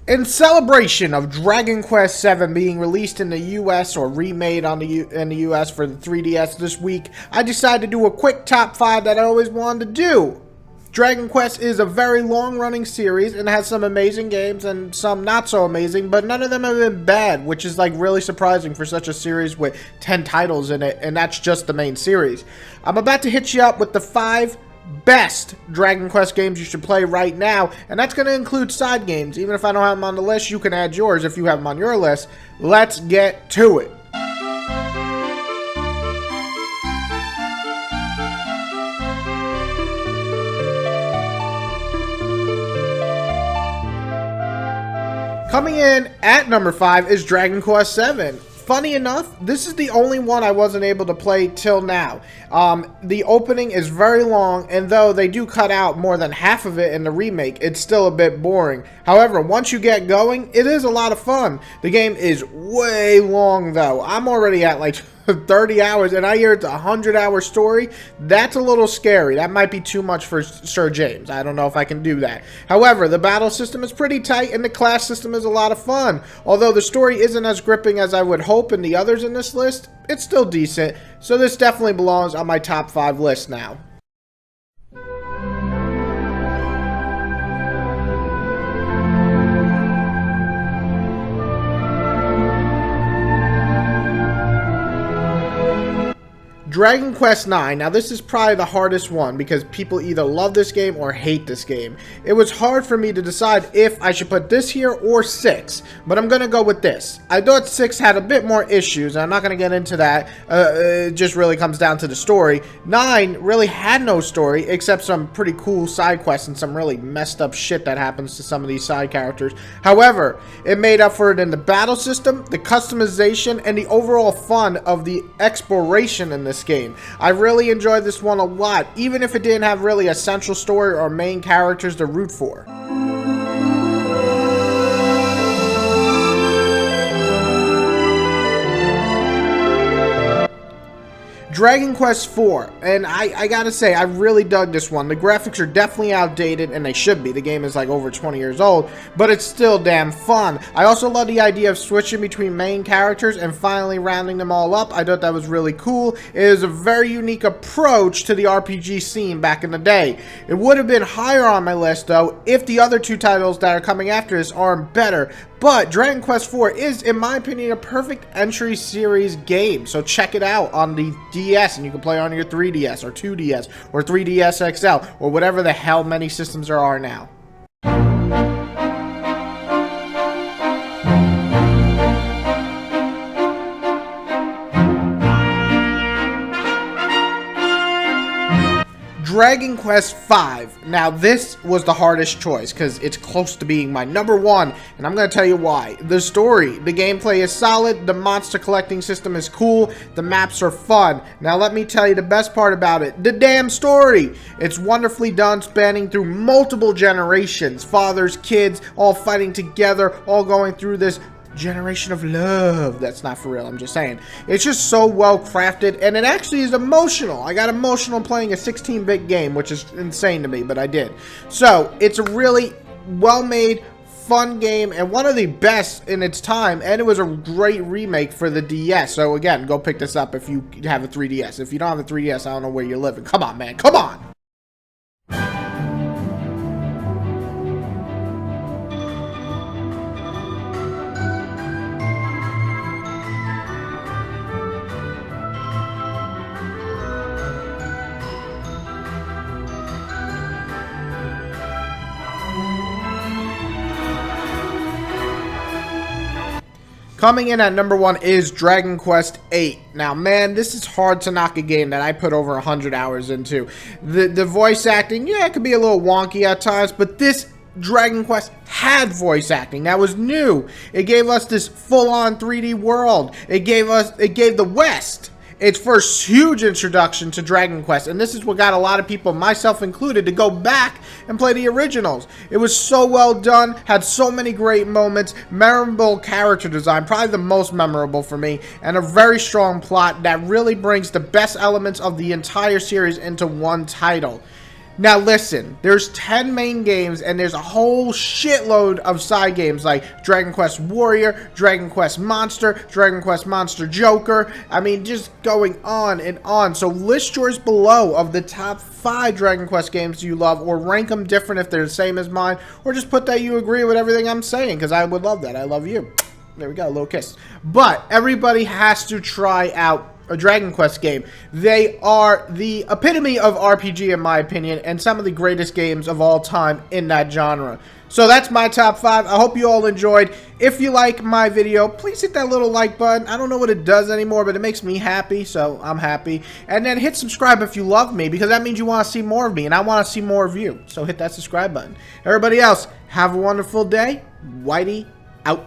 In celebration of Dragon Quest VII being released in the US or remade in the US for the 3DS this week, I decided to do a quick top 5 that I always wanted to do. Dragon Quest is a very long-running series and has some amazing games and some not so amazing, but none of them have been bad, which is like really surprising for such a series with 10 titles in it, and that's just the main series. I'm about to hit you up with the 5 best Dragon Quest games you should play right now, and that's going to include side games. Even if I don't have them on the list, you can add yours if you have them on your list. Let's get to it. Coming in at number 5 is Dragon Quest VII. Funny enough, this is the only one I wasn't able to play till now. The opening is very long, and though they do cut out more than half of it in the remake, it's still a bit boring. However, once you get going, it is a lot of fun. The game is way long though. I'm already at like 30 hours, and I hear it's a 100-hour story. That's a little scary. That might be too much for Sir James. I don't know if I can do that. However, the battle system is pretty tight, and the class system is a lot of fun. Although the story isn't as gripping as I would hope in the others in this list, it's still decent. So this definitely belongs on my top 5 list now. Dragon Quest IX. Now this is probably the hardest one because people either love this game or hate this game. It was hard for me to decide if I should put this here or 6, but I'm going to go with this. I thought 6 had a bit more issues, and I'm not going to get into that. It just really comes down to the story. 9 really had no story except some pretty cool side quests and some really messed up shit that happens to some of these side characters. However, it made up for it in the battle system, the customization, and the overall fun of the exploration in this game. I really enjoyed this one a lot, even if it didn't have really a central story or main characters to root for. Dragon Quest IV, and I gotta say, I really dug this one. The graphics are definitely outdated, and they should be. The game is like over 20 years old, but it's still damn fun. I also love the idea of switching between main characters and finally rounding them all up. I thought that was really cool. It is a very unique approach to the RPG scene back in the day. It would have been higher on my list, though, if the other 2 titles that are coming after this aren't better. But Dragon Quest IV is, in my opinion, a perfect entry series game. So check it out on the DS, and you can play on your 3DS or 2DS or 3DS XL or whatever the hell many systems there are now. Dragon Quest V. Now this was the hardest choice because it's close to being my number 1, and I'm going to tell you why. The story, the gameplay is solid, the monster collecting system is cool, the maps are fun. Now let me tell you the best part about it, the damn story. It's wonderfully done, spanning through multiple generations, fathers, kids, all fighting together, all going through this generation of love. That's not for real, I'm just saying. It's just so well crafted, and it actually is emotional. I got emotional playing a 16-bit game, which is insane to me, but I did. So it's a really well-made, fun game, and one of the best in its time, and it was a great remake for the DS. So again, go pick this up if you have a 3DS. If you don't have a 3DS, I don't know where you're living. Come on, man, come on! Coming in at number 1 is Dragon Quest VIII. Now, man, this is hard to knock a game that I put over 100 hours into. The voice acting, yeah, it could be a little wonky at times, but this Dragon Quest had voice acting. That was new. It gave us this full-on 3D world. It gave the West its first huge introduction to Dragon Quest, and this is what got a lot of people, myself included, to go back and play the originals. It was so well done, had so many great moments, memorable character design, probably the most memorable for me, and a very strong plot that really brings the best elements of the entire series into one title. Now listen, there's 10 main games and there's a whole shitload of side games like Dragon Quest Warrior, Dragon Quest Monster, Dragon Quest Monster Joker. I mean, just going on and on. So list yours below of the top 5 Dragon Quest games you love, or rank them different if they're the same as mine, or just put that you agree with everything I'm saying, because I would love that. I love you. There we go, a little kiss. But everybody has to try out a Dragon Quest game. They are the epitome of RPG in my opinion, and some of the greatest games of all time in that genre. So that's my top 5. I hope you all enjoyed. If you like my video, please hit that little like button. I don't know what it does anymore, but it makes me happy, so I'm happy. And then hit subscribe if you love me, because that means you want to see more of me, and I want to see more of you. So hit that subscribe button. Everybody else, have a wonderful day. Whitey